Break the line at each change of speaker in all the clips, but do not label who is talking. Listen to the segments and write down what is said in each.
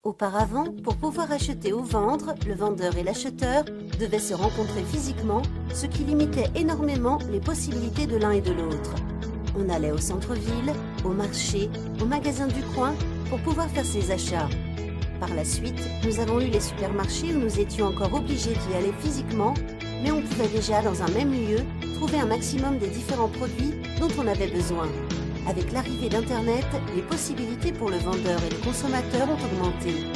Auparavant, pour pouvoir acheter ou vendre, le vendeur et l'acheteur devaient se rencontrer physiquement, ce qui limitait énormément les possibilités de l'un et de l'autre. On allait au centre-ville, au marché, au magasin du coin pour pouvoir faire ses achats. Par la suite, nous avons eu les supermarchés où nous étions encore obligés d'y aller physiquement, mais on pouvait déjà, dans un même lieu, trouver un maximum des différents produits dont on avait besoin. Avec l'arrivée d'Internet, les possibilités pour le vendeur et le consommateur ont augmenté.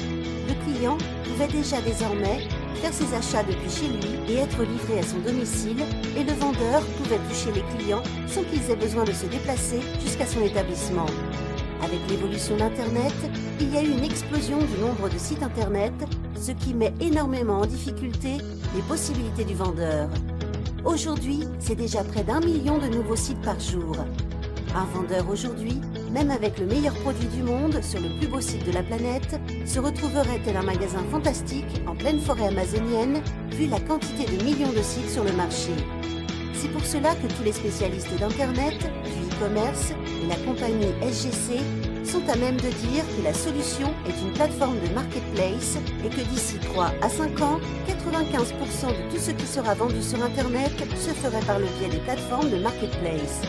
Le client pouvait déjà désormais faire ses achats depuis chez lui et être livré à son domicile, et le vendeur pouvait toucher les clients sans qu'ils aient besoin de se déplacer jusqu'à son établissement. Avec l'évolution d'Internet, il y a eu une explosion du nombre de sites Internet, ce qui met énormément en difficulté les possibilités du vendeur. Aujourd'hui, c'est déjà près d'1 million de nouveaux sites par jour. Un vendeur aujourd'hui, même avec le meilleur produit du monde sur le plus beau site de la planète, se retrouverait tel un magasin fantastique en pleine forêt amazonienne, vu la quantité de millions de sites sur le marché. C'est pour cela que tous les spécialistes d'Internet, du e-commerce et la compagnie SGC sont à même de dire que la solution est une plateforme de marketplace et que d'ici 3 à 5 ans, 95% de tout ce qui sera vendu sur Internet se ferait par le biais des plateformes de marketplace.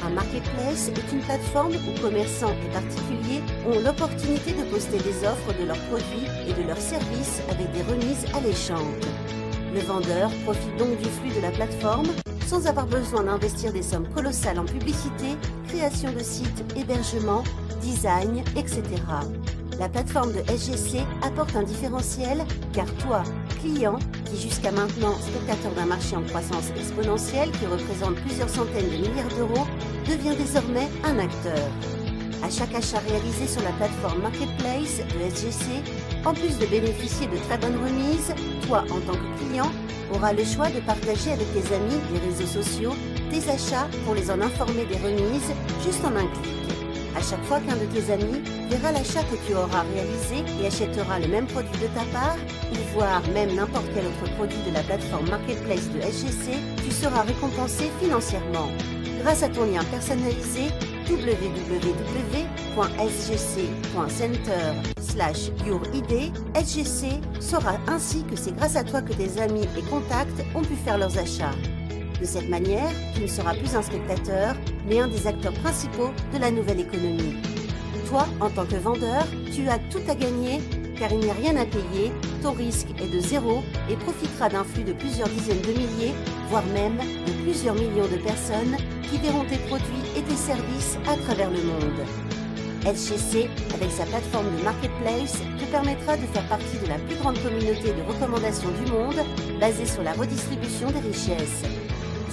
Un marketplace est une plateforme où commerçants et particuliers ont l'opportunité de poster des offres de leurs produits et de leurs services avec des remises alléchantes. Le vendeur profite donc du flux de la plateforme sans avoir besoin d'investir des sommes colossales en publicité, création de sites, hébergement, design, etc. La plateforme de SGC apporte un différentiel car toi, client, qui jusqu'à maintenant spectateur d'un marché en croissance exponentielle qui représente plusieurs centaines de milliards d'euros, devient désormais un acteur. À chaque achat réalisé sur la plateforme Marketplace de SGC, en plus de bénéficier de très bonnes remises, toi, en tant que client, auras le choix de partager avec tes amis des réseaux sociaux tes achats pour les en informer des remises juste en un clic. À chaque fois qu'un de tes amis verra l'achat que tu auras réalisé et achètera le même produit de ta part, ou voire même n'importe quel autre produit de la plateforme Marketplace de SGC, tu seras récompensé financièrement. Grâce à ton lien personnalisé www.sgc.center/yourid, SGC saura ainsi que c'est grâce à toi que tes amis et contacts ont pu faire leurs achats. De cette manière, tu ne seras plus un spectateur, mais un des acteurs principaux de la nouvelle économie. Toi, en tant que vendeur, tu as tout à gagner car il n'y a rien à payer, ton risque est de zéro et profitera d'un flux de plusieurs dizaines de milliers, voire même de plusieurs millions de personnes qui verront tes produits et tes services à travers le monde. SGC, avec sa plateforme de marketplace, te permettra de faire partie de la plus grande communauté de recommandations du monde, basée sur la redistribution des richesses.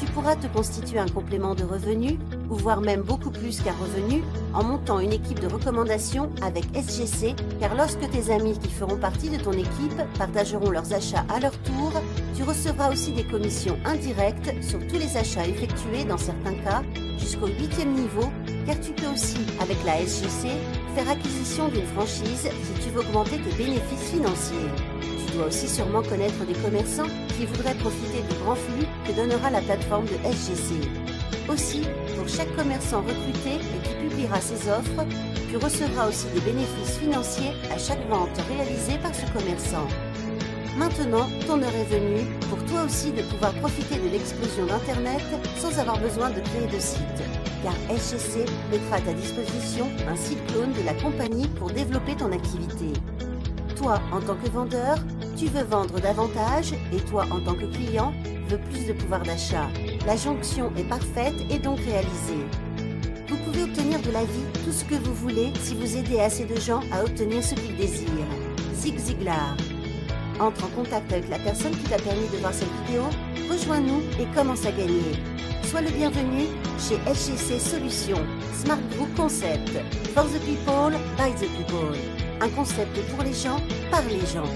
Tu pourras te constituer un complément de revenus, ou voire même beaucoup plus qu'un revenu, en montant une équipe de recommandations avec SGC, car lorsque tes amis qui feront partie de ton équipe partageront leurs achats à leur tour, tu recevras aussi des commissions indirectes sur tous les achats effectués dans certains cas, jusqu'au 8e niveau, car tu peux aussi, avec la SGC, faire acquisition d'une franchise si tu veux augmenter tes bénéfices financiers. Tu dois aussi sûrement connaître des commerçants qui voudraient profiter du grand flux que donnera la plateforme de SGC. Aussi, pour chaque commerçant recruté et qui publiera ses offres, tu recevras aussi des bénéfices financiers à chaque vente réalisée par ce commerçant. Maintenant, ton heure est venue pour toi aussi de pouvoir profiter de l'explosion d'Internet sans avoir besoin de créer de site. Car SGC mettra à ta disposition un site clone de la compagnie pour développer ton activité. Toi, en tant que vendeur, tu veux vendre davantage et toi, en tant que client, veux plus de pouvoir d'achat. La jonction est parfaite et donc réalisée. Vous pouvez obtenir de la vie tout ce que vous voulez si vous aidez assez de gens à obtenir ce qu'ils désirent. Zig Ziglar. Entre en contact avec la personne qui t'a permis de voir cette vidéo, rejoins-nous et commence à gagner. Sois le bienvenu chez SGC Solutions, Smart Group Concept, For the People, by the People. Un concept pour les gens, par les gens.